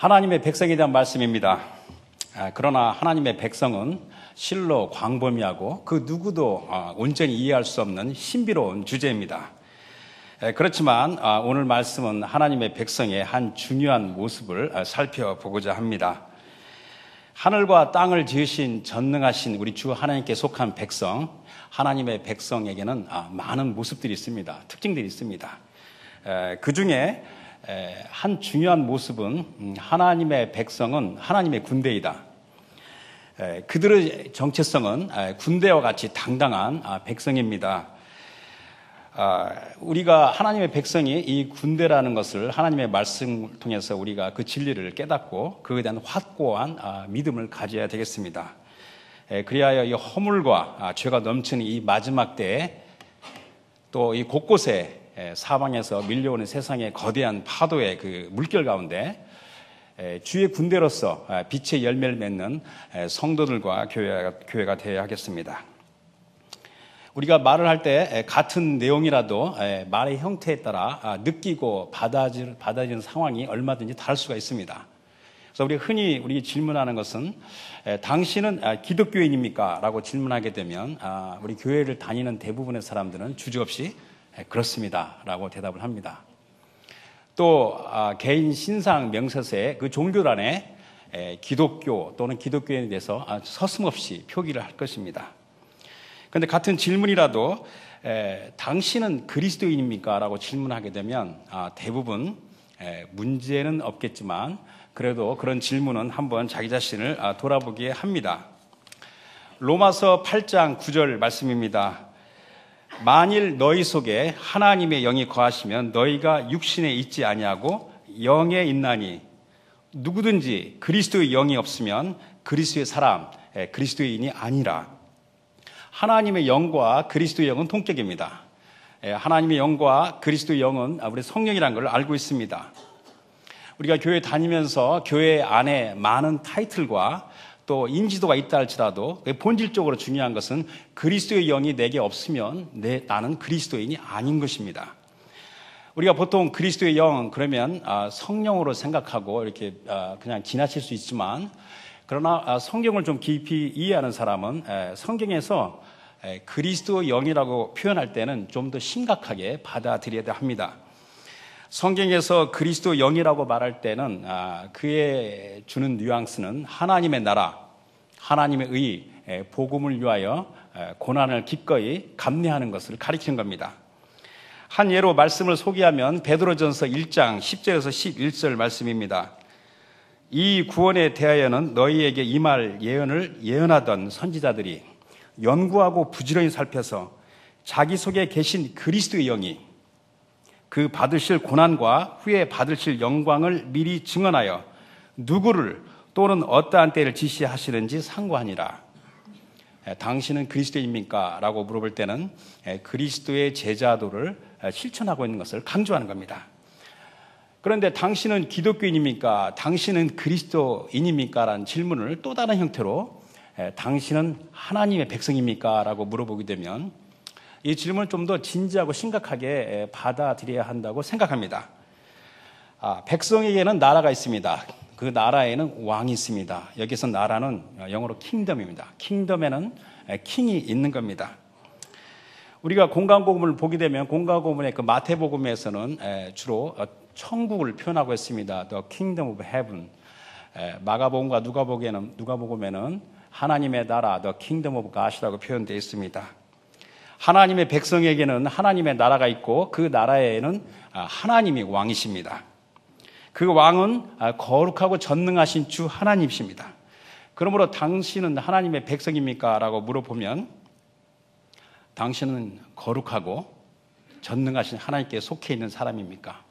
하나님의 백성에 대한 말씀입니다. 그러나 하나님의 백성은 실로 광범위하고 그 누구도 온전히 이해할 수 없는 신비로운 주제입니다. 그렇지만 오늘 말씀은 하나님의 백성의 한 중요한 모습을 살펴보고자 합니다. 하늘과 땅을 지으신 전능하신 우리 주 하나님께 속한 백성, 하나님의 백성에게는 많은 모습들이 있습니다. 특징들이 있습니다. 그 중에 한 중요한 모습은 하나님의 백성은 하나님의 군대이다. 그들의 정체성은 군대와 같이 당당한 백성입니다. 우리가 하나님의 백성이 이 군대라는 것을 하나님의 말씀을 통해서 우리가 그 진리를 깨닫고 그에 대한 확고한 믿음을 가져야 되겠습니다. 그리하여 이 허물과 죄가 넘치는 이 마지막 때에 또 이 곳곳에 사방에서 밀려오는 세상의 거대한 파도의 그 물결 가운데 주의 군대로서 빛의 열매를 맺는 성도들과 교회가 되어야 하겠습니다. 우리가 말을 할 때 같은 내용이라도 말의 형태에 따라 느끼고 받아들이는 상황이 얼마든지 다를 수가 있습니다. 그래서 우리 흔히 우리 질문하는 것은 당신은 기독교인입니까? 라고 질문하게 되면 우리 교회를 다니는 대부분의 사람들은 주저없이 그렇습니다 라고 대답을 합니다. 또 개인 신상 명세서에 그 종교란에 기독교 또는 기독교인에 대해서 서슴없이 표기를 할 것입니다. 그런데 같은 질문이라도 당신은 그리스도인입니까? 라고 질문하게 되면 대부분 문제는 없겠지만 그래도 그런 질문은 한번 자기 자신을 돌아보게 합니다. 로마서 8장 9절 말씀입니다. 만일 너희 속에 하나님의 영이 거하시면 너희가 육신에 있지 아니하고 영에 있나니 누구든지 그리스도의 영이 없으면 그리스도의 사람, 그리스도인이 아니라. 하나님의 영과 그리스도의 영은 동격입니다. 하나님의 영과 그리스도의 영은 우리 성령이라는 걸 알고 있습니다. 우리가 교회 다니면서 교회 안에 많은 타이틀과 또 인지도가 있다 할지라도 본질적으로 중요한 것은 그리스도의 영이 내게 없으면 나는 그리스도인이 아닌 것입니다. 우리가 보통 그리스도의 영 그러면 성령으로 생각하고 이렇게 그냥 지나칠 수 있지만 그러나 성경을 좀 깊이 이해하는 사람은 성경에서 그리스도의 영이라고 표현할 때는 좀 더 심각하게 받아들여야 합니다. 성경에서 그리스도 영이라고 말할 때는 그에 주는 뉘앙스는 하나님의 나라, 하나님의 의, 복음을 위하여 고난을 기꺼이 감내하는 것을 가리키는 겁니다. 한 예로 말씀을 소개하면 베드로전서 1장 10절에서 11절 말씀입니다. 이 구원에 대하여는 너희에게 임할 예언을 예언하던 선지자들이 연구하고 부지런히 살펴서 자기 속에 계신 그리스도의 영이 그 받으실 고난과 후에 받으실 영광을 미리 증언하여 누구를 또는 어떠한 때를 지시하시는지 상고하니라. 당신은 그리스도입니까? 라고 물어볼 때는 그리스도의 제자도를 실천하고 있는 것을 강조하는 겁니다. 그런데 당신은 기독교인입니까? 당신은 그리스도인입니까? 라는 질문을 또 다른 형태로 당신은 하나님의 백성입니까? 라고 물어보게 되면 이 질문을 좀 더 진지하고 심각하게 받아들여야 한다고 생각합니다. 백성에게는 나라가 있습니다. 그 나라에는 왕이 있습니다. 여기서 나라는 영어로 킹덤입니다. 킹덤에는 킹이 있는 겁니다. 우리가 공간복음을 보게 되면 공간복음의 그 마태복음에서는 주로 천국을 표현하고 있습니다. The Kingdom of Heaven. 마가복음과 누가복음에는 하나님의 나라, The Kingdom of God이라고 표현되어 있습니다. 하나님의 백성에게는 하나님의 나라가 있고 그 나라에는 하나님이 왕이십니다. 그 왕은 거룩하고 전능하신 주 하나님이십니다. 그러므로 당신은 하나님의 백성입니까? 라고 물어보면 당신은 거룩하고 전능하신 하나님께 속해 있는 사람입니까?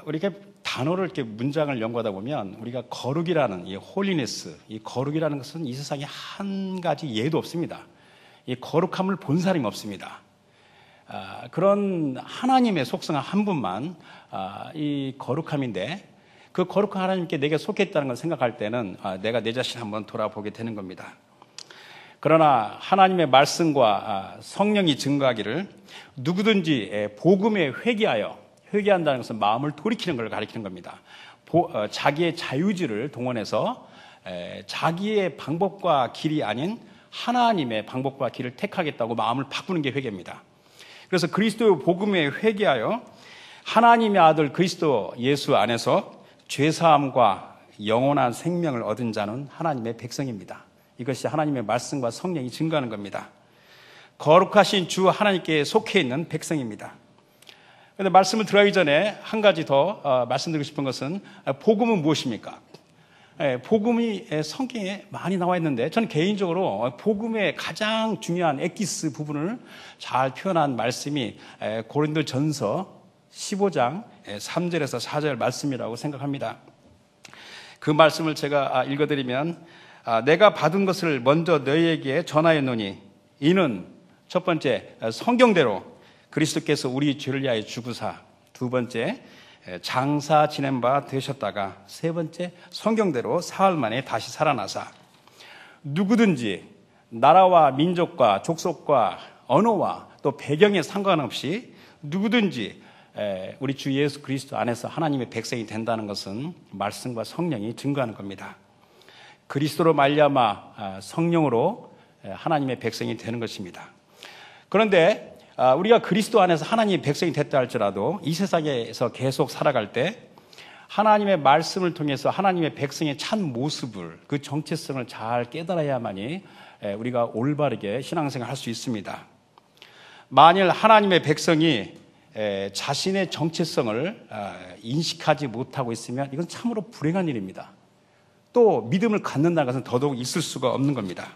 우리가 단어를 이렇게 문장을 연구하다 보면 우리가 거룩이라는 이 홀리네스, 이 거룩이라는 것은 이 세상에 한 가지 예도 없습니다. 이 거룩함을 본 사람이 없습니다. 그런 하나님의 속성 한 분만 이 거룩함인데 그 거룩한 하나님께 내게 속했다는 걸 생각할 때는 내가 내 자신 한번 돌아보게 되는 겁니다. 그러나 하나님의 말씀과 성령이 증거하기를 누구든지 복음에 회개한다는 것은 마음을 돌이키는 걸 가리키는 겁니다. 자기의 자유지를 동원해서 자기의 방법과 길이 아닌 하나님의 방법과 길을 택하겠다고 마음을 바꾸는 게 회개입니다. 그래서 그리스도의 복음에 회개하여 하나님의 아들 그리스도 예수 안에서 죄사함과 영원한 생명을 얻은 자는 하나님의 백성입니다. 이것이 하나님의 말씀과 성령이 증거하는 겁니다. 거룩하신 주 하나님께 속해 있는 백성입니다. 그런데 말씀을 들어가기 전에 한 가지 더 말씀드리고 싶은 것은 복음은 무엇입니까? 복음이 성경에 많이 나와 있는데 저는 개인적으로 복음의 가장 중요한 엑기스 부분을 잘 표현한 말씀이 고린도전서 15장 3절에서 4절 말씀이라고 생각합니다. 그 말씀을 제가 읽어드리면 내가 받은 것을 먼저 너희에게 전하였노니 이는 첫 번째 성경대로 그리스도께서 우리 죄를 위하여 죽으사, 두 번째 장사 지낸 바 되셨다가, 세 번째 성경대로 사흘 만에 다시 살아나사, 누구든지 나라와 민족과 족속과 언어와 또 배경에 상관없이 누구든지 우리 주 예수 그리스도 안에서 하나님의 백성이 된다는 것은 말씀과 성령이 증거하는 겁니다. 그리스도로 말미암아 성령으로 하나님의 백성이 되는 것입니다. 그런데 우리가 그리스도 안에서 하나님의 백성이 됐다 할지라도 이 세상에서 계속 살아갈 때 하나님의 말씀을 통해서 하나님의 백성의 참 모습을, 그 정체성을 잘 깨달아야만이 우리가 올바르게 신앙생활을 할 수 있습니다. 만일 하나님의 백성이 자신의 정체성을 인식하지 못하고 있으면 이건 참으로 불행한 일입니다. 또 믿음을 갖는다는 것은 더더욱 있을 수가 없는 겁니다.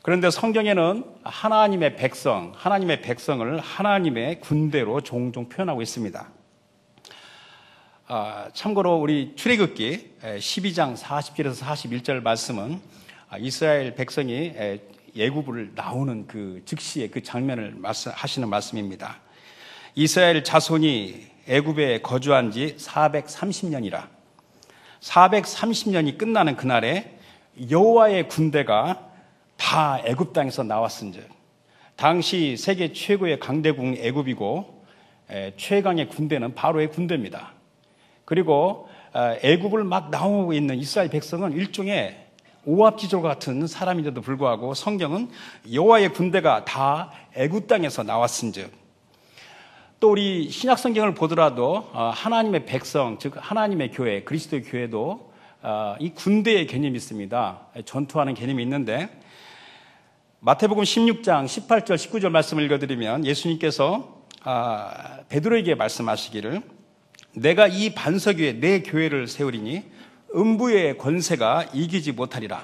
그런데 성경에는 하나님의 백성, 하나님의 백성을 하나님의 군대로 종종 표현하고 있습니다. 참고로 우리 출애굽기 12장 40절에서 41절 말씀은 이스라엘 백성이 애굽을 나오는 그 즉시의 그 장면을 하시는 말씀입니다. 이스라엘 자손이 애굽에 거주한 지 430년이라 430년이 끝나는 그날에 여호와의 군대가 다 애굽 땅에서 나왔은즉, 당시 세계 최고의 강대국 애굽이고 최강의 군대는 바로의 군대입니다. 그리고 애굽을 막 나오고 있는 이스라엘 백성은 일종의 오합지졸 같은 사람인데도 불구하고 성경은 여호와의 군대가 다 애굽 땅에서 나왔은즉, 또 우리 신약 성경을 보더라도 하나님의 백성, 즉 하나님의 교회, 그리스도의 교회도 이 군대의 개념이 있습니다. 전투하는 개념이 있는데, 마태복음 16장 18절 19절 말씀을 읽어드리면 예수님께서 베드로에게 말씀하시기를, 내가 이 반석 위에 내 교회를 세우리니 음부의 권세가 이기지 못하리라.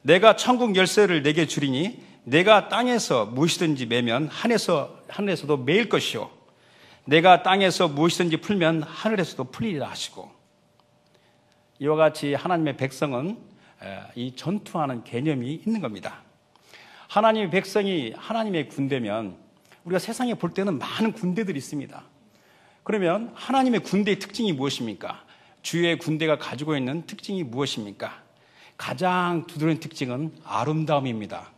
내가 천국 열쇠를 내게 주리니 내가 땅에서 무엇이든지 매면 하늘에서도 매일 것이요, 내가 땅에서 무엇이든지 풀면 하늘에서도 풀리리라 하시고, 이와 같이 하나님의 백성은 이 전투하는 개념이 있는 겁니다. 하나님의 백성이 하나님의 군대면 우리가 세상에 볼 때는 많은 군대들이 있습니다. 그러면 하나님의 군대의 특징이 무엇입니까? 주의 군대가 가지고 있는 특징이 무엇입니까? 가장 두드러진 특징은 아름다움입니다.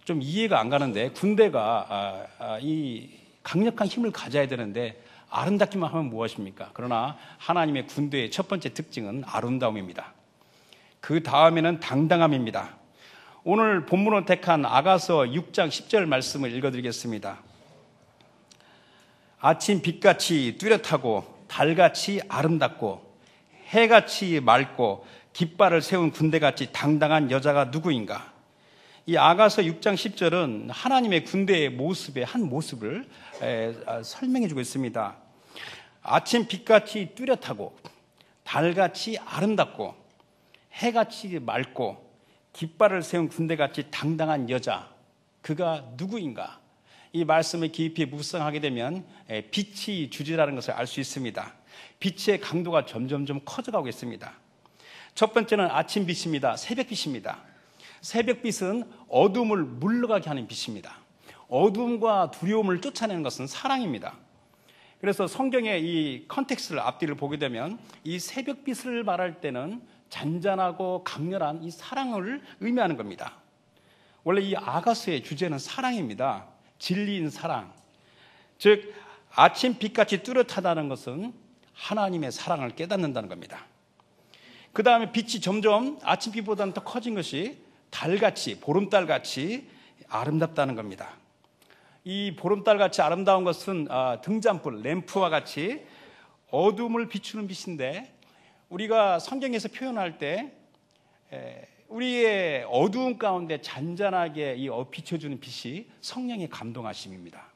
좀 이해가 안 가는데, 군대가 이 강력한 힘을 가져야 되는데 아름답기만 하면 무엇입니까? 그러나 하나님의 군대의 첫 번째 특징은 아름다움입니다. 그 다음에는 당당함입니다. 오늘 본문을 택한 아가서 6장 10절 말씀을 읽어드리겠습니다. 아침 빛같이 뚜렷하고 달같이 아름답고 해같이 맑고 깃발을 세운 군대같이 당당한 여자가 누구인가? 이 아가서 6장 10절은 하나님의 군대의 모습의 한 모습을 설명해 주고 있습니다. 아침 빛같이 뚜렷하고 달같이 아름답고 해같이 맑고 깃발을 세운 군대같이 당당한 여자, 그가 누구인가? 이 말씀을 깊이 묵상하게 되면 빛이 주제라는 것을 알 수 있습니다. 빛의 강도가 점점점 커져가고 있습니다. 첫 번째는 아침빛입니다. 새벽빛입니다. 새벽빛은 어둠을 물러가게 하는 빛입니다. 어둠과 두려움을 쫓아내는 것은 사랑입니다. 그래서 성경의 이 컨텍스트를 앞뒤를 보게 되면 이 새벽빛을 말할 때는 잔잔하고 강렬한 이 사랑을 의미하는 겁니다. 원래 이 아가서의 주제는 사랑입니다. 진리인 사랑. 즉 아침 빛같이 뚜렷하다는 것은 하나님의 사랑을 깨닫는다는 겁니다. 그 다음에 빛이 점점 아침빛보다는 더 커진 것이 달같이, 보름달같이 아름답다는 겁니다. 이 보름달같이 아름다운 것은 등잔불, 램프와 같이 어둠을 비추는 빛인데, 우리가 성경에서 표현할 때 우리의 어두운 가운데 잔잔하게 비춰주는 빛이 성령의 감동하심입니다.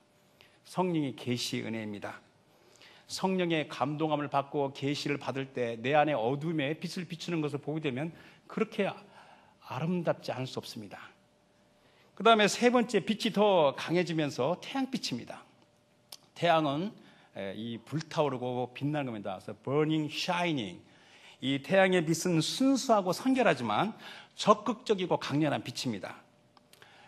성령의 계시 은혜입니다. 성령의 감동함을 받고 계시를 받을 때 내 안에 어둠에 빛을 비추는 것을 보게 되면 그렇게 아름답지 않을 수 없습니다. 그 다음에 세 번째, 빛이 더 강해지면서 태양빛입니다. 태양은 이 불타오르고 빛나는 겁니다. 그래서 burning, shining. 이 태양의 빛은 순수하고 성결하지만 적극적이고 강렬한 빛입니다.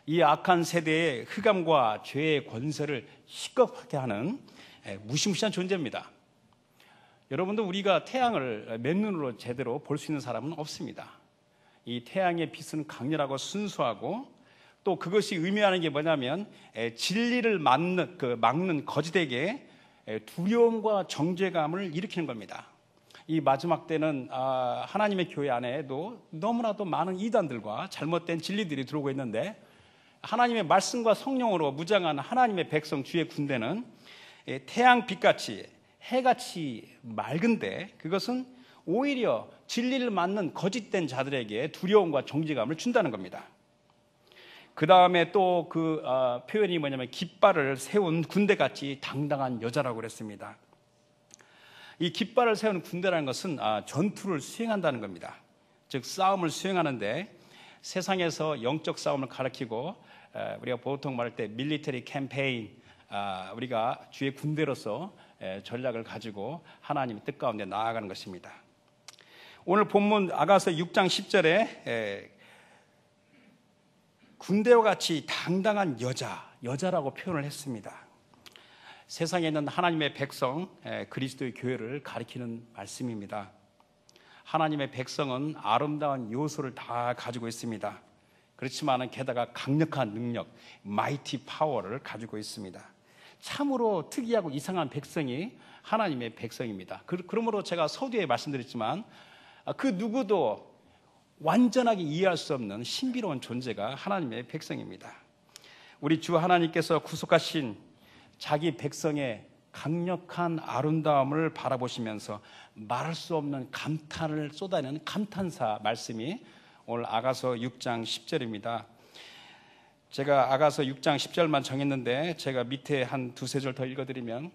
이 악한 세대의 흑암과 죄의 권세를 시급하게 하는 무시무시한 존재입니다. 여러분도 우리가 태양을 맨눈으로 제대로 볼 수 있는 사람은 없습니다. 이 태양의 빛은 강렬하고 순수하고, 또 그것이 의미하는 게 뭐냐면 진리를 막는 거짓에게 두려움과 정죄감을 일으키는 겁니다. 이 마지막 때는 하나님의 교회 안에도 너무나도 많은 이단들과 잘못된 진리들이 들어오고 있는데, 하나님의 말씀과 성령으로 무장한 하나님의 백성, 주의 군대는 태양빛같이 해같이 맑은데, 그것은 오히려 진리를 막는 거짓된 자들에게 두려움과 정죄감을 준다는 겁니다. 그 다음에 또 표현이 뭐냐면 깃발을 세운 군대같이 당당한 여자라고 그랬습니다. 이 깃발을 세운 군대라는 것은 전투를 수행한다는 겁니다. 즉 싸움을 수행하는데, 세상에서 영적 싸움을 가리키고 우리가 보통 말할 때 밀리터리 캠페인, 우리가 주의 군대로서 전략을 가지고 하나님의 뜻 가운데 나아가는 것입니다. 오늘 본문 아가서 6장 10절에 군대와 같이 당당한 여자라고 표현을 했습니다. 세상에 있는 하나님의 백성, 그리스도의 교회를 가리키는 말씀입니다. 하나님의 백성은 아름다운 요소를 다 가지고 있습니다. 그렇지만 게다가 강력한 능력, 마이티 파워를 가지고 있습니다. 참으로 특이하고 이상한 백성이 하나님의 백성입니다. 그러므로 제가 서두에 말씀드렸지만 그 누구도 완전하게 이해할 수 없는 신비로운 존재가 하나님의 백성입니다. 우리 주 하나님께서 구속하신 자기 백성의 강력한 아름다움을 바라보시면서 말할 수 없는 감탄을 쏟아내는 감탄사 말씀이 오늘 아가서 6장 10절입니다. 제가 아가서 6장 10절만 정했는데 제가 밑에 한 두세 절 더 읽어드리면,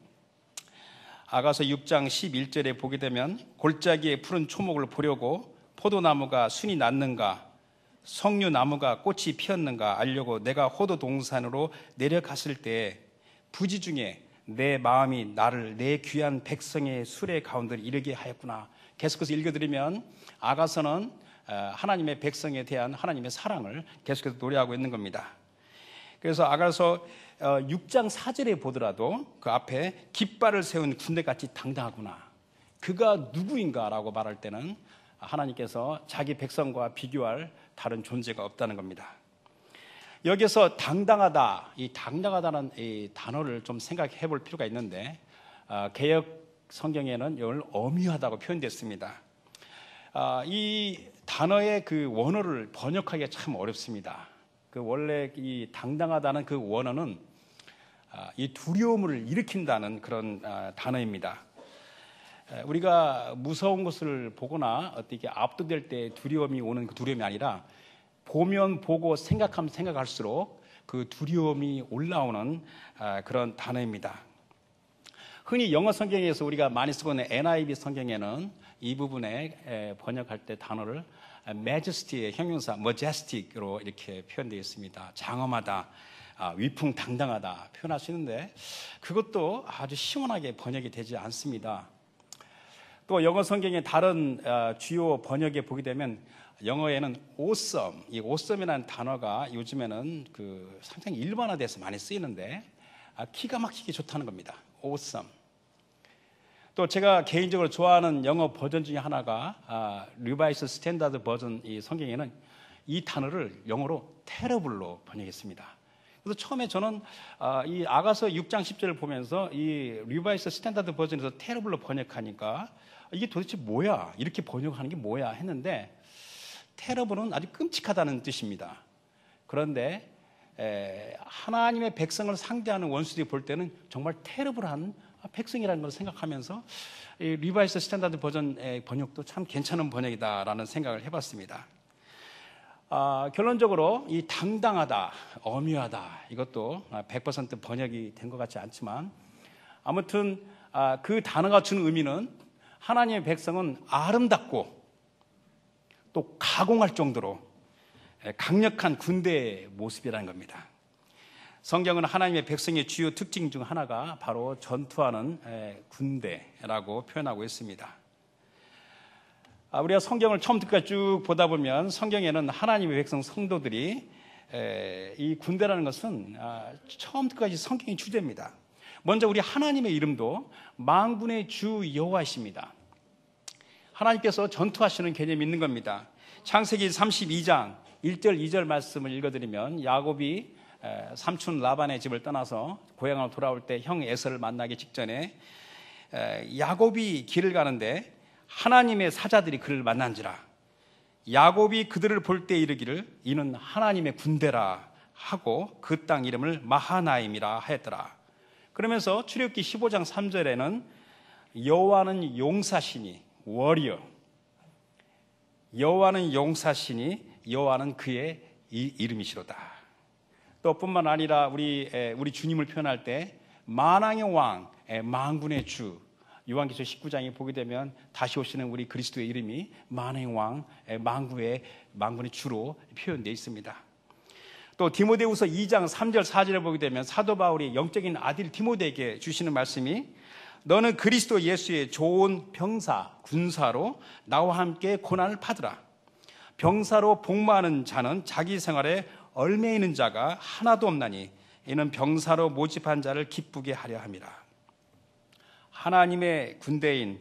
아가서 6장 11절에 보게 되면 골짜기에 푸른 초목을 보려고 포도나무가 순이 났는가, 석류나무가 꽃이 피었는가 알려고 내가 호도 동산으로 내려갔을 때 부지 중에 내 마음이 나를 내 귀한 백성의 수레 가운데 이르게 하였구나. 계속해서 읽어드리면 아가서는 하나님의 백성에 대한 하나님의 사랑을 계속해서 노래하고 있는 겁니다. 그래서 아가서 6장 4절에 보더라도 그 앞에 깃발을 세운 군대같이 당당하구나, 그가 누구인가라고 말할 때는 하나님께서 자기 백성과 비교할 다른 존재가 없다는 겁니다. 여기서 당당하다, 이 당당하다는 이 단어를 좀 생각해 볼 필요가 있는데, 개역 성경에는 이걸 엄위하다고 표현됐습니다. 이 단어의 그 원어를 번역하기가 참 어렵습니다. 그 원래 이 당당하다는 그 원어는 이 두려움을 일으킨다는 그런 단어입니다. 우리가 무서운 것을 보거나 어떻게 압도될 때 두려움이 오는 그 두려움이 아니라, 보면 보고 생각하면 생각할수록 그 두려움이 올라오는 그런 단어입니다. 흔히 영어 성경에서 우리가 많이 쓰고 있는 NIV 성경에는 이 부분에 번역할 때 단어를 majesty의 형용사 majestic으로 이렇게 표현되어 있습니다. 장엄하다, 위풍당당하다 표현할 수 있는데, 그것도 아주 시원하게 번역이 되지 않습니다. 또 영어 성경의 다른 주요 번역에 보게 되면 영어에는 awesome, 이 awesome이라는 단어가 요즘에는 상당히 일반화돼서 많이 쓰이는데 기가 막히게 좋다는 겁니다. awesome. 또 제가 개인적으로 좋아하는 영어 버전 중에 하나가 리바이스 스탠다드 버전 이 성경에는 이 단어를 영어로 terrible로 번역했습니다. 그래서 처음에 저는 이 아가서 6장 10절을 보면서 이 리바이스 스탠다드 버전에서 테러블로 번역하니까 이게 도대체 뭐야? 이렇게 번역하는 게 뭐야? 했는데 테러블은 아주 끔찍하다는 뜻입니다. 그런데 하나님의 백성을 상대하는 원수들이 볼 때는 정말 테러블한 백성이라는 걸 생각하면서 이 리바이스 스탠다드 버전의 번역도 참 괜찮은 번역이다라는 생각을 해봤습니다. 결론적으로 이 당당하다, 엄유하다 이것도 100% 번역이 된 것 같지 않지만 아무튼 그 단어가 주는 의미는 하나님의 백성은 아름답고 또 가공할 정도로 강력한 군대의 모습이라는 겁니다. 성경은 하나님의 백성의 주요 특징 중 하나가 바로 전투하는 군대라고 표현하고 있습니다. 우리가 성경을 처음부터 쭉 보다 보면 성경에는 하나님의 백성 성도들이 이 군대라는 것은 처음부터까지 성경의 주제입니다. 먼저 우리 하나님의 이름도 만군의 주 여호와이십니다. 하나님께서 전투하시는 개념이 있는 겁니다. 창세기 32장 1절 2절 말씀을 읽어드리면 야곱이 삼촌 라반의 집을 떠나서 고향으로 돌아올 때 형 에서를 만나기 직전에 야곱이 길을 가는데 하나님의 사자들이 그를 만난지라 야곱이 그들을 볼 때 이르기를 이는 하나님의 군대라 하고 그 땅 이름을 마하나임이라 하였더라. 그러면서 출애굽기 15장 3절에는 여호와는 용사시니 워리어, 여호와는 용사시니 여호와는 그의 이름이시로다. 또 뿐만 아니라 우리 주님을 표현할 때 만왕의 왕, 만군의 주, 요한계시록 19장에 보게 되면 다시 오시는 우리 그리스도의 이름이 만왕의 왕, 만군의 주로 표현되어 있습니다. 또 디모데후서 2장 3절 4절을 보게 되면 사도 바울이 영적인 아들 디모데에게 주시는 말씀이 너는 그리스도 예수의 좋은 병사, 군사로 나와 함께 고난을 받으라. 병사로 복무하는 자는 자기 생활에 얽매이는 자가 하나도 없나니 이는 병사로 모집한 자를 기쁘게 하려 함이라. 하나님의 군대인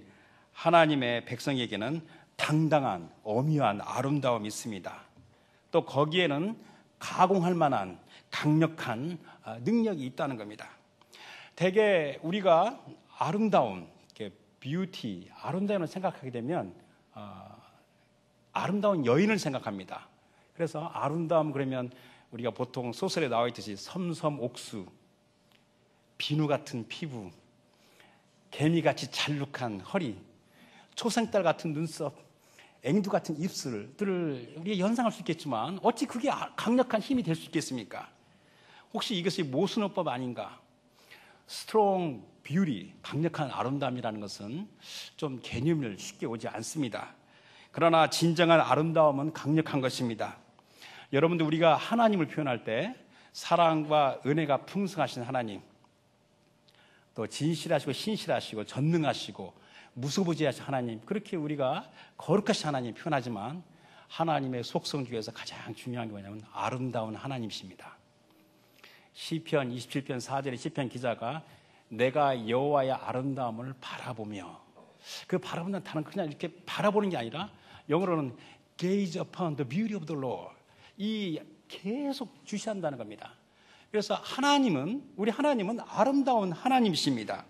하나님의 백성에게는 당당한 엄유한 아름다움이 있습니다. 또 거기에는 가공할 만한 강력한 능력이 있다는 겁니다. 대개 우리가 아름다움, 뷰티, 아름다움을 생각하게 되면 아름다운 여인을 생각합니다. 그래서 아름다움 그러면 우리가 보통 소설에 나와 있듯이 섬섬옥수, 비누 같은 피부, 개미같이 잘룩한 허리, 초생딸 같은 눈썹, 앵두 같은 입술들을 우리가 연상할 수 있겠지만 어찌 그게 강력한 힘이 될 수 있겠습니까? 혹시 이것이 모순어법 아닌가? 스트롱 뷰티, 강력한 아름다움이라는 것은 좀 개념을 쉽게 오지 않습니다. 그러나 진정한 아름다움은 강력한 것입니다. 여러분들 우리가 하나님을 표현할 때 사랑과 은혜가 풍성하신 하나님, 또 진실하시고 신실하시고 전능하시고 무소부지하신 하나님, 그렇게 우리가 거룩하신 하나님 표현하지만 하나님의 속성 중에서 가장 중요한 게 뭐냐면 아름다운 하나님이십니다. 시편 27편 4절의 시편 기자가 내가 여호와의 아름다움을 바라보며, 그 바라보는 단어는 그냥 이렇게 바라보는 게 아니라 영어로는 gaze upon the beauty of the Lord, 이 계속 주시한다는 겁니다. 그래서 우리 하나님은 아름다운 하나님이십니다.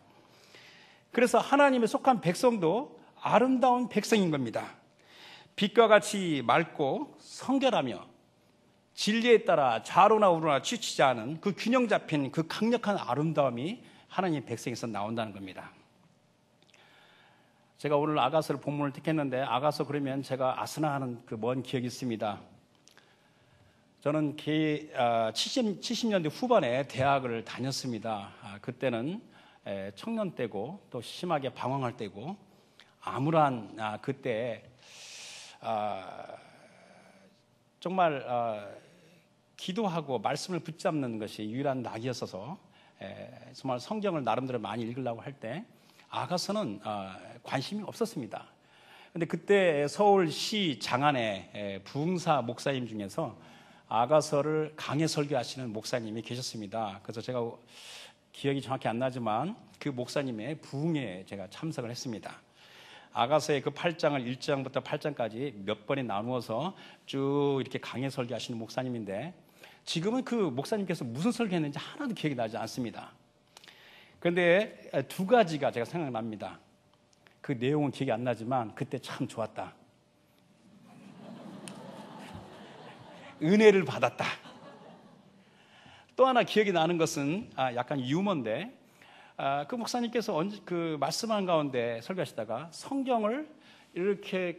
그래서 하나님에 속한 백성도 아름다운 백성인 겁니다. 빛과 같이 맑고 성결하며 진리에 따라 좌로나 우로나 치우치지 않은 그 균형 잡힌 그 강력한 아름다움이 하나님의 백성에서 나온다는 겁니다. 제가 오늘 아가서를 본문을 택했는데 아가서 그러면 제가 아스나하는 그 먼 기억이 있습니다. 저는 70년대 후반에 대학을 다녔습니다. 그때는 청년 때고 또 심하게 방황할 때고 암울한 그때 정말 기도하고 말씀을 붙잡는 것이 유일한 낙이었어서 정말 성경을 나름대로 많이 읽으려고 할 때 아가서는 관심이 없었습니다. 그런데 그때 서울시 장안에 부흥사 목사님 중에서 아가서를 강해 설교하시는 목사님이 계셨습니다. 그래서 제가 기억이 정확히 안 나지만 그 목사님의 부흥에 제가 참석을 했습니다. 아가서의 그 8장을 1장부터 8장까지 몇 번에 나누어서 쭉 이렇게 강해 설교하시는 목사님인데 지금은 그 목사님께서 무슨 설교했는지 하나도 기억이 나지 않습니다. 그런데 두 가지가 제가 생각납니다. 그 내용은 기억이 안 나지만 그때 참 좋았다. 은혜를 받았다. 또 하나 기억이 나는 것은 약간 유머인데, 그 목사님께서 그 말씀한 가운데 설교하시다가 성경을 이렇게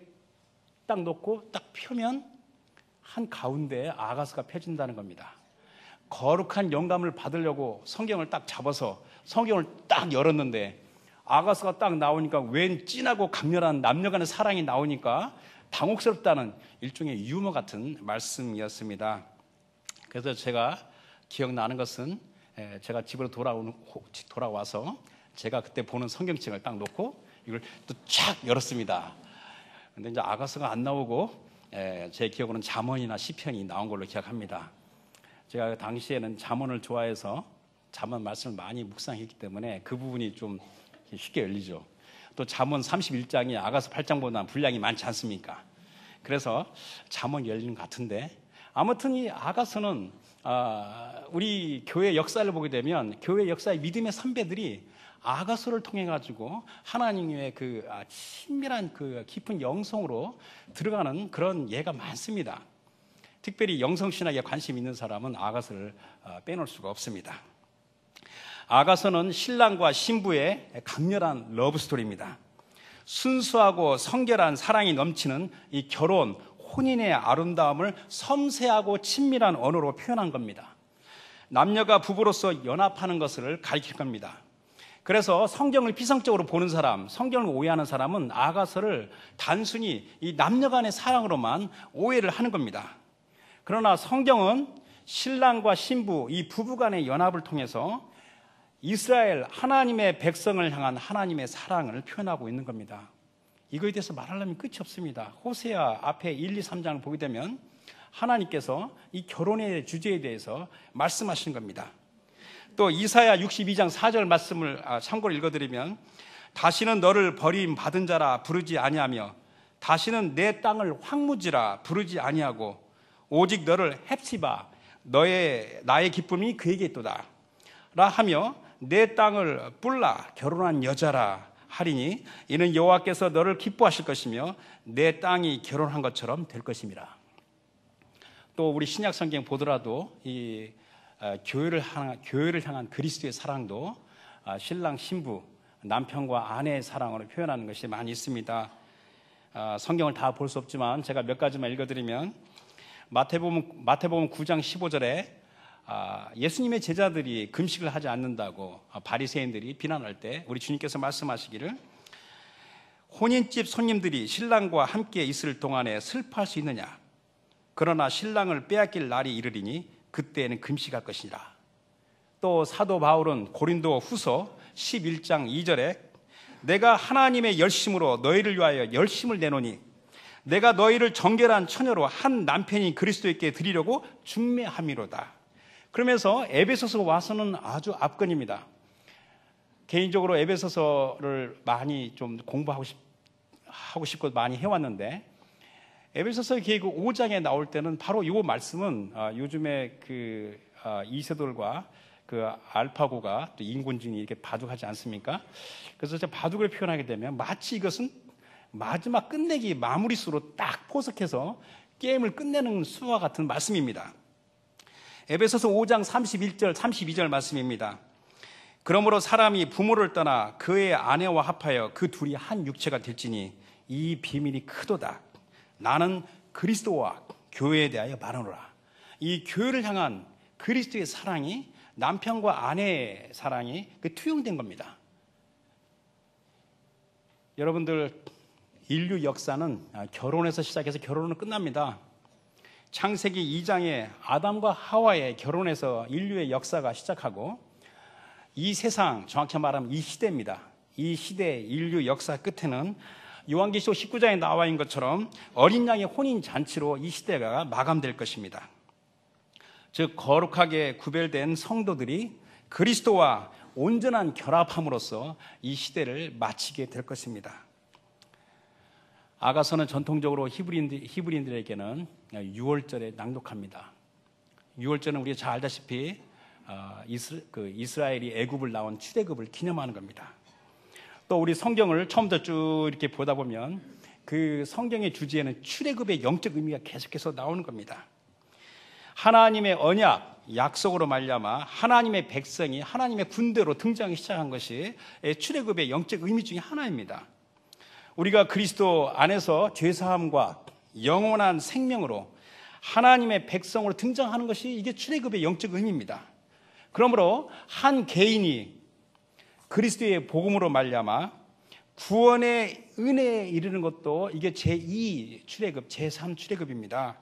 딱 놓고 딱 펴면 한 가운데에 아가서가 펴진다는 겁니다. 거룩한 영감을 받으려고 성경을 딱 잡아서 성경을 딱 열었는데 아가서가 딱 나오니까 웬 진하고 강렬한 남녀 간의 사랑이 나오니까 당혹스럽다는 일종의 유머 같은 말씀이었습니다. 그래서 제가 기억나는 것은 제가 집으로 돌아와서 제가 그때 보는 성경책을 딱 놓고 이걸 또 쫙 열었습니다. 근데 이제 아가서가 안 나오고 제 기억으로는 잠언이나 시편이 나온 걸로 기억합니다. 제가 당시에는 잠언을 좋아해서 잠언 말씀을 많이 묵상했기 때문에 그 부분이 좀 쉽게 열리죠. 또 잠언 31장이 아가서 8장보다 분량이 많지 않습니까? 그래서 잠언이 열리는 것 같은데, 아무튼 이 아가서는 우리 교회 역사를 보게 되면 교회 역사의 믿음의 선배들이 아가서를 통해 가지고 하나님의 그 친밀한 그 깊은 영성으로 들어가는 그런 예가 많습니다. 특별히 영성신학에 관심 있는 사람은 아가서를 빼놓을 수가 없습니다. 아가서는 신랑과 신부의 강렬한 러브 스토리입니다. 순수하고 성결한 사랑이 넘치는 이 결혼, 혼인의 아름다움을 섬세하고 친밀한 언어로 표현한 겁니다. 남녀가 부부로서 연합하는 것을 가리킬 겁니다. 그래서 성경을 피상적으로 보는 사람, 성경을 오해하는 사람은 아가서를 단순히 이 남녀 간의 사랑으로만 오해를 하는 겁니다. 그러나 성경은 신랑과 신부, 이 부부 간의 연합을 통해서 이스라엘 하나님의 백성을 향한 하나님의 사랑을 표현하고 있는 겁니다. 이거에 대해서 말하려면 끝이 없습니다. 호세아 앞에 1, 2, 3장을 보게 되면 하나님께서 이 결혼의 주제에 대해서 말씀하신 겁니다. 또 이사야 62장 4절 말씀을 참고로 읽어드리면, 다시는 너를 버림받은 자라 부르지 아니하며 다시는 내 땅을 황무지라 부르지 아니하고 오직 너를 헵시바 나의 기쁨이 그에게 있도다 라 하며 내 땅을 뿔라 결혼한 여자라 하리니 이는 여호와께서 너를 기뻐하실 것이며 내 땅이 결혼한 것처럼 될 것임이라. 또 우리 신약 성경 보더라도 이 교회를 향한 그리스도의 사랑도 신랑 신부, 남편과 아내의 사랑으로 표현하는 것이 많이 있습니다. 성경을 다 볼 수 없지만 제가 몇 가지만 읽어드리면, 마태복음 9장 15절에 예수님의 제자들이 금식을 하지 않는다고 바리새인들이 비난할 때 우리 주님께서 말씀하시기를, 혼인집 손님들이 신랑과 함께 있을 동안에 슬퍼할 수 있느냐? 그러나 신랑을 빼앗길 날이 이르리니 그때에는 금식할 것이니라. 또 사도 바울은 고린도 후서 11장 2절에 내가 하나님의 열심으로 너희를 위하여 열심을 내노니 내가 너희를 정결한 처녀로 한 남편이 그리스도께 드리려고 중매함이로다. 그러면서 에베소서 와서는 아주 압권입니다. 개인적으로 에베소서를 많이 좀 공부하고 싶고 많이 해왔는데, 에베소서 계획 5장에 나올 때는 바로 이 말씀은 요즘에 그 이세돌과 그 알파고가 또 인공지능이 이렇게 바둑하지 않습니까? 그래서 제가 바둑을 표현하게 되면 마치 이것은 마지막 끝내기 마무리수로 딱 포석해서 게임을 끝내는 수와 같은 말씀입니다. 에베소서 5장 31절 32절 말씀입니다. 그러므로 사람이 부모를 떠나 그의 아내와 합하여 그 둘이 한 육체가 될지니 이 비밀이 크도다. 나는 그리스도와 교회에 대하여 말하노라. 이 교회를 향한 그리스도의 사랑이 남편과 아내의 사랑이 투영된 겁니다. 여러분들, 인류 역사는 결혼에서 시작해서 결혼은 끝납니다. 창세기 2장에 아담과 하와의 결혼에서 인류의 역사가 시작하고, 이 세상, 정확히 말하면 이 시대입니다. 이 시대의 인류 역사 끝에는 요한계시록 19장에 나와 있는 것처럼 어린 양의 혼인 잔치로 이 시대가 마감될 것입니다. 즉 거룩하게 구별된 성도들이 그리스도와 온전한 결합함으로써 이 시대를 마치게 될 것입니다. 아가서는 전통적으로 히브리인들에게는 6월절에 낭독합니다. 유월절은 우리가 잘 알다시피 이스라엘이 애굽을 나온 출애굽을 기념하는 겁니다. 또 우리 성경을 처음부터 쭉 이렇게 보다 보면 그 성경의 주제에는 출애굽의 영적 의미가 계속해서 나오는 겁니다. 하나님의 언약, 약속으로 말미암아 하나님의 백성이 하나님의 군대로 등장하기 시작한 것이 출애굽의 영적 의미 중에 하나입니다. 우리가 그리스도 안에서 죄사함과 영원한 생명으로 하나님의 백성으로 등장하는 것이 이게 출애굽의 영적 의미입니다. 그러므로 한 개인이 그리스도의 복음으로 말미암아 구원의 은혜에 이르는 것도 이게 제2 출애굽, 제3 출애굽입니다.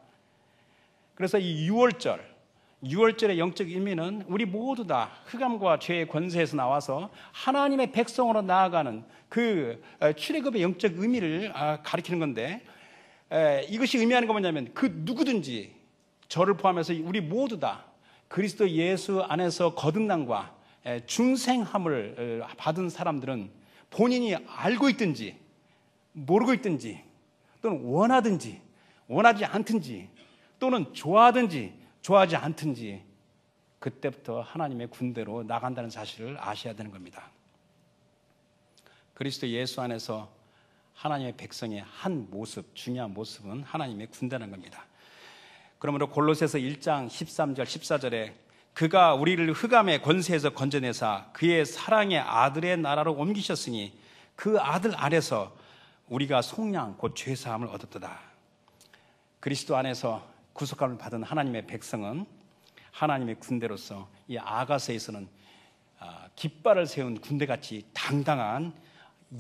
그래서 이 유월절의 영적 의미는 우리 모두 다 흑암과 죄의 권세에서 나와서 하나님의 백성으로 나아가는 그 출애굽의 영적 의미를 가리키는 건데, 이것이 의미하는 건 뭐냐면 그 누구든지 저를 포함해서 우리 모두 다 그리스도 예수 안에서 거듭남과 중생함을 받은 사람들은 본인이 알고 있든지 모르고 있든지 또는 원하든지 원하지 않든지 또는 좋아하든지 좋아하지 않든지 그때부터 하나님의 군대로 나간다는 사실을 아셔야 되는 겁니다. 그리스도 예수 안에서 하나님의 백성의 한 모습, 중요한 모습은 하나님의 군대라는 겁니다. 그러므로 골로새서 1장 13절 14절에 그가 우리를 흑암의 권세에서 건져내사 그의 사랑의 아들의 나라로 옮기셨으니 그 아들 안에서 우리가 속량 곧 죄사함을 얻었도다. 그리스도 안에서 구속함을 받은 하나님의 백성은 하나님의 군대로서 이 아가서에서는 깃발을 세운 군대같이 당당한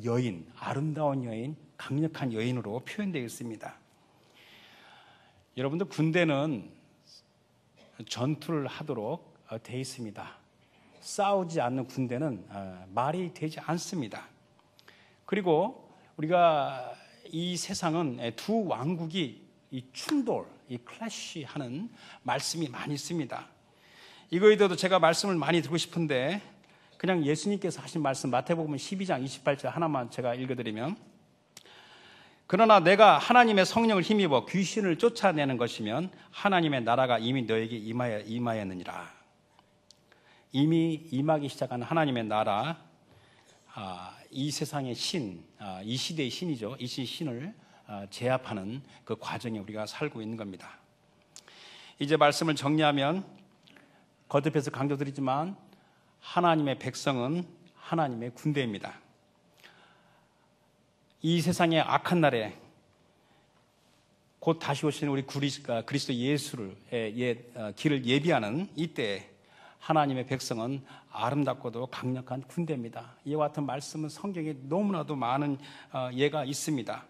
여인, 아름다운 여인, 강력한 여인으로 표현되어 있습니다. 여러분들, 군대는 전투를 하도록 되어 있습니다. 싸우지 않는 군대는 말이 되지 않습니다. 그리고 우리가 이 세상은 두 왕국이 이 충돌, 이 클래시하는 말씀이 많이 있습니다. 이거에 대해서도 제가 말씀을 많이 드리고 싶은데 그냥 예수님께서 하신 말씀 마태복음 12장 28절 하나만 제가 읽어드리면, 그러나 내가 하나님의 성령을 힘입어 귀신을 쫓아내는 것이면 하나님의 나라가 이미 너에게 임하였느니라. 이미 임하기 시작한 하나님의 나라, 이 세상의 신, 이 시대의 신이죠. 이 신을 제압하는 그 과정에 우리가 살고 있는 겁니다. 이제 말씀을 정리하면 거듭해서 강조드리지만 하나님의 백성은 하나님의 군대입니다. 이 세상의 악한 날에 곧 다시 오시는 우리 그리스도 예수를 길을 예비하는 이때 하나님의 백성은 아름답고도 강력한 군대입니다. 이와 같은 말씀은 성경에 너무나도 많은 예가 있습니다.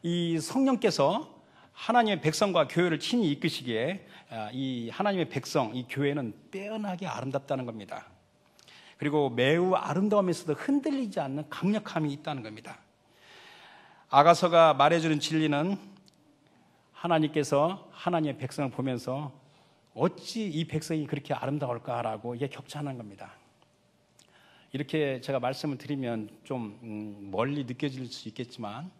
이 성령께서 하나님의 백성과 교회를 친히 이끄시기에 이 하나님의 백성, 이 교회는 빼어나게 아름답다는 겁니다. 그리고 매우 아름다우면서도 흔들리지 않는 강력함이 있다는 겁니다. 아가서가 말해주는 진리는 하나님께서 하나님의 백성을 보면서 어찌 이 백성이 그렇게 아름다울까라고 이게 격찬한 겁니다. 이렇게 제가 말씀을 드리면 좀 멀리 느껴질 수 있겠지만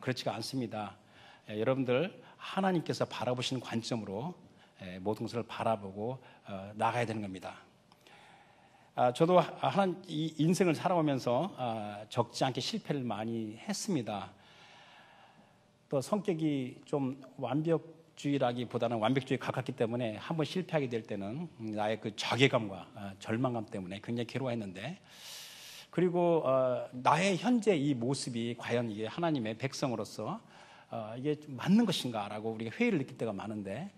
그렇지가 않습니다. 여러분들 하나님께서 바라보시는 관점으로 모든 것을 바라보고 나가야 되는 겁니다. 저도 이 인생을 살아오면서 적지 않게 실패를 많이 했습니다. 또 성격이 좀 완벽주의라기보다는 완벽주의에 가깝기 때문에 한번 실패하게 될 때는 나의 그 자괴감과 절망감 때문에 굉장히 괴로워했는데, 그리고 나의 현재 이 모습이 과연 이게 하나님의 백성으로서 이게 맞는 것인가라고 우리가 회의를 느낄 때가 많은데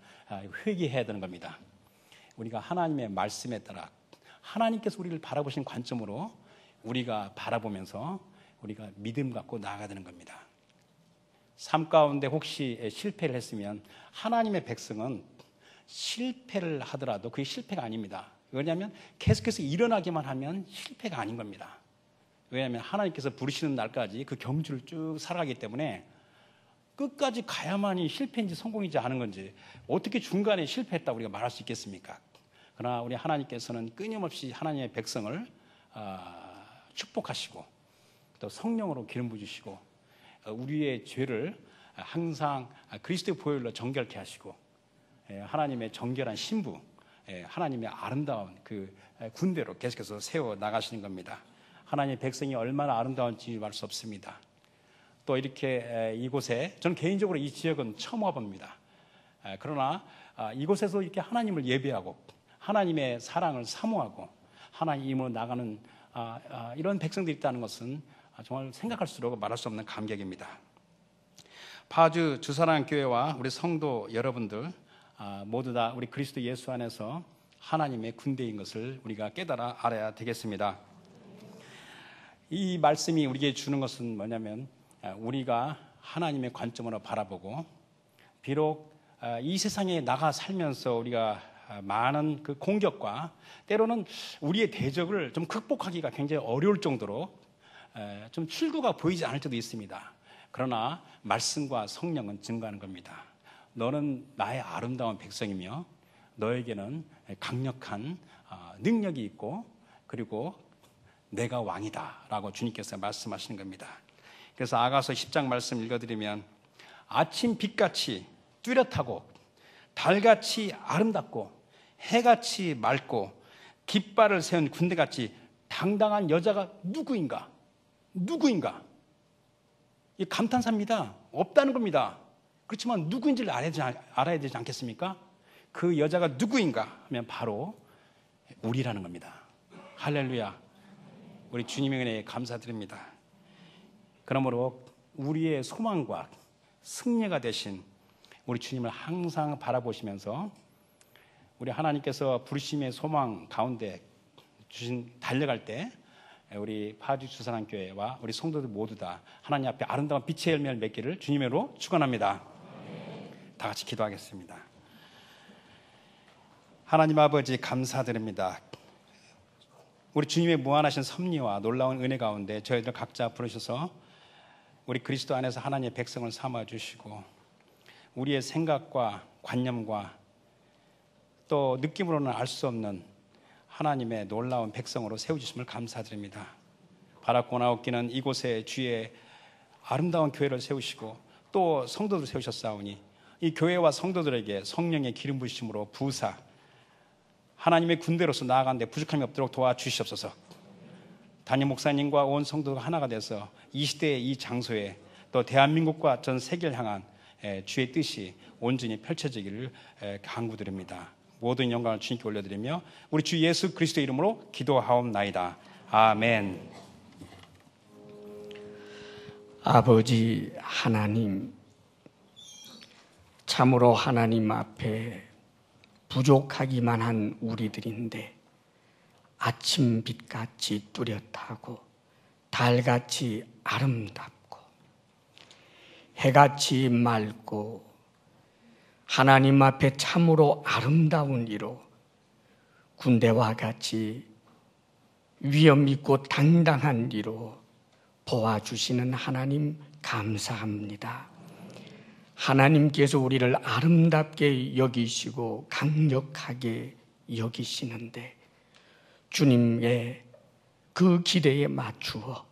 회개해야 되는 겁니다. 우리가 하나님의 말씀에 따라 하나님께서 우리를 바라보신 관점으로 우리가 바라보면서 우리가 믿음 갖고 나아가야 되는 겁니다. 삶 가운데 혹시 실패를 했으면 하나님의 백성은 실패를 하더라도 그게 실패가 아닙니다. 왜냐하면 계속해서 일어나기만 하면 실패가 아닌 겁니다. 왜냐하면 하나님께서 부르시는 날까지 그 경주를 쭉 살아가기 때문에 끝까지 가야만이 실패인지 성공인지 아는 건지 어떻게 중간에 실패했다고 우리가 말할 수 있겠습니까? 그러나 우리 하나님께서는 끊임없이 하나님의 백성을 축복하시고 또 성령으로 기름 부으시고 우리의 죄를 항상 그리스도의 보혈로 정결케 하시고 하나님의 정결한 신부, 하나님의 아름다운 그 군대로 계속해서 세워 나가시는 겁니다. 하나님의 백성이 얼마나 아름다운지 말 수 없습니다. 또 이렇게 이곳에, 저는 개인적으로 이 지역은 처음 와봅니다. 그러나 이곳에서 이렇게 하나님을 예배하고 하나님의 사랑을 사모하고 하나님 이름으로 나가는 이런 백성들이 있다는 것은 정말 생각할수록 말할 수 없는 감격입니다. 파주 주사랑교회와 우리 성도 여러분들 모두 다 우리 그리스도 예수 안에서 하나님의 군대인 것을 우리가 깨달아 알아야 되겠습니다. 이 말씀이 우리에게 주는 것은 뭐냐면, 우리가 하나님의 관점으로 바라보고, 비록 이 세상에 나가 살면서 우리가 많은 그 공격과 때로는 우리의 대적을 좀 극복하기가 굉장히 어려울 정도로 좀 출구가 보이지 않을 때도 있습니다. 그러나 말씀과 성령은 증거하는 겁니다. 너는 나의 아름다운 백성이며 너에게는 강력한 능력이 있고 그리고 내가 왕이다 라고 주님께서 말씀하시는 겁니다. 그래서 아가서 10장 말씀 읽어드리면, 아침 빛같이 뚜렷하고 달같이 아름답고 해같이 맑고 깃발을 세운 군대같이 당당한 여자가 누구인가? 이 감탄사입니다. 없다는 겁니다. 그렇지만 누구인지를 알아야 되지 않겠습니까? 그 여자가 누구인가 하면 바로 우리라는 겁니다. 할렐루야. 우리 주님의 은혜에 감사드립니다. 그러므로 우리의 소망과 승리가 되신 우리 주님을 항상 바라보시면서 우리 하나님께서 부르심의 소망 가운데 달려갈 때 우리 파주 주사랑교회와 우리 성도들 모두 다 하나님 앞에 아름다운 빛의 열매를 맺기를 주님으로 축원합니다. 다 같이 기도하겠습니다. 하나님 아버지 감사드립니다. 우리 주님의 무한하신 섭리와 놀라운 은혜 가운데 저희들 각자 부르셔서 우리 그리스도 안에서 하나님의 백성을 삼아주시고 우리의 생각과 관념과 또 느낌으로는 알 수 없는 하나님의 놀라운 백성으로 세워주심을 감사드립니다. 바라고 나옵기는 이곳에 주의 아름다운 교회를 세우시고 또 성도들 세우셨사오니 이 교회와 성도들에게 성령의 기름 부으심으로 부사 하나님의 군대로서 나아가는데 부족함이 없도록 도와주시옵소서. 담임 목사님과 온 성도가 하나가 돼서 이 시대의 이 장소에 또 대한민국과 전 세계를 향한 주의 뜻이 온전히 펼쳐지기를 간구드립니다. 모든 영광을 주님께 올려드리며 우리 주 예수 그리스도의 이름으로 기도하옵나이다. 아멘. 아버지 하나님, 참으로 하나님 앞에 부족하기만 한 우리들인데 아침빛같이 뚜렷하고 달같이 아름답고 해같이 맑고 하나님 앞에 참으로 아름다운 이로 군대와 같이 위엄 있고 당당한 이로 보아주시는 하나님 감사합니다. 하나님께서 우리를 아름답게 여기시고 강력하게 여기시는데 주님의 그 기대에 맞추어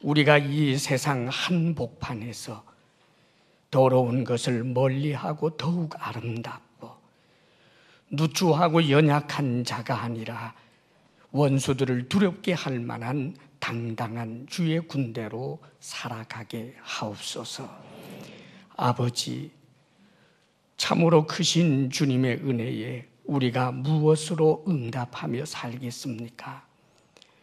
우리가 이 세상 한복판에서 더러운 것을 멀리하고 더욱 아름답고 누추하고 연약한 자가 아니라 원수들을 두렵게 할 만한 당당한 주의 군대로 살아가게 하옵소서. 아버지, 참으로 크신 주님의 은혜에 우리가 무엇으로 응답하며 살겠습니까?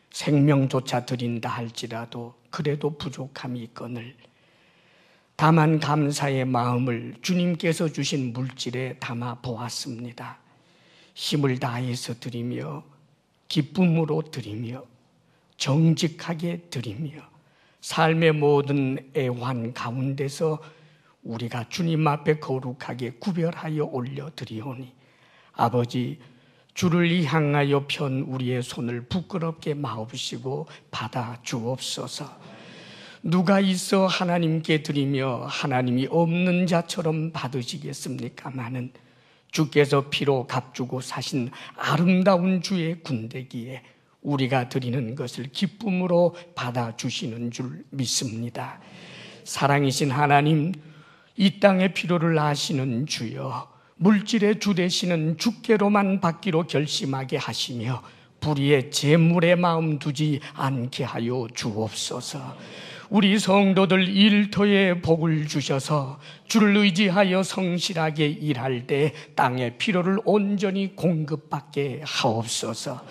생명조차 드린다 할지라도 그래도 부족함이 있거늘 다만 감사의 마음을 주님께서 주신 물질에 담아 보았습니다. 힘을 다해서 드리며 기쁨으로 드리며 정직하게 드리며 삶의 모든 애환 가운데서 우리가 주님 앞에 거룩하게 구별하여 올려드리오니 아버지, 주를 향하여 편 우리의 손을 부끄럽게 마옵시고 받아 주옵소서. 누가 있어 하나님께 드리며 하나님이 없는 자처럼 받으시겠습니까마는 주께서 피로 값주고 사신 아름다운 주의 군대기에 우리가 드리는 것을 기쁨으로 받아주시는 줄 믿습니다. 사랑이신 하나님, 이 땅의 필요를 아시는 주여, 물질의 주 되시는 주께로만 받기로 결심하게 하시며 불의의 재물에 마음 두지 않게 하여 주옵소서. 우리 성도들 일터에 복을 주셔서 주를 의지하여 성실하게 일할 때 땅의 필요를 온전히 공급받게 하옵소서.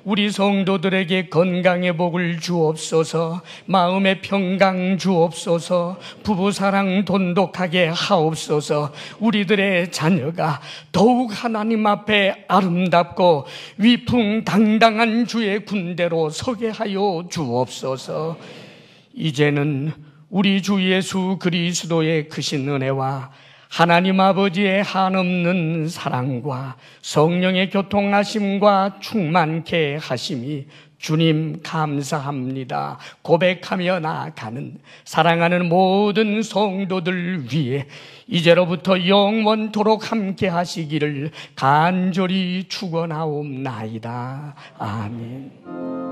우리 성도들에게 건강의 복을 주옵소서. 마음의 평강 주옵소서. 부부사랑 돈독하게 하옵소서. 우리들의 자녀가 더욱 하나님 앞에 아름답고 위풍당당한 주의 군대로 서게 하여 주옵소서. 이제는 우리 주 예수 그리스도의 크신 은혜와 하나님 아버지의 한없는 사랑과 성령의 교통하심과 충만케 하심이 주님 감사합니다 고백하며 나아가는 사랑하는 모든 성도들 위해 이제로부터 영원토록 함께 하시기를 간절히 축원하옵나이다. 아멘.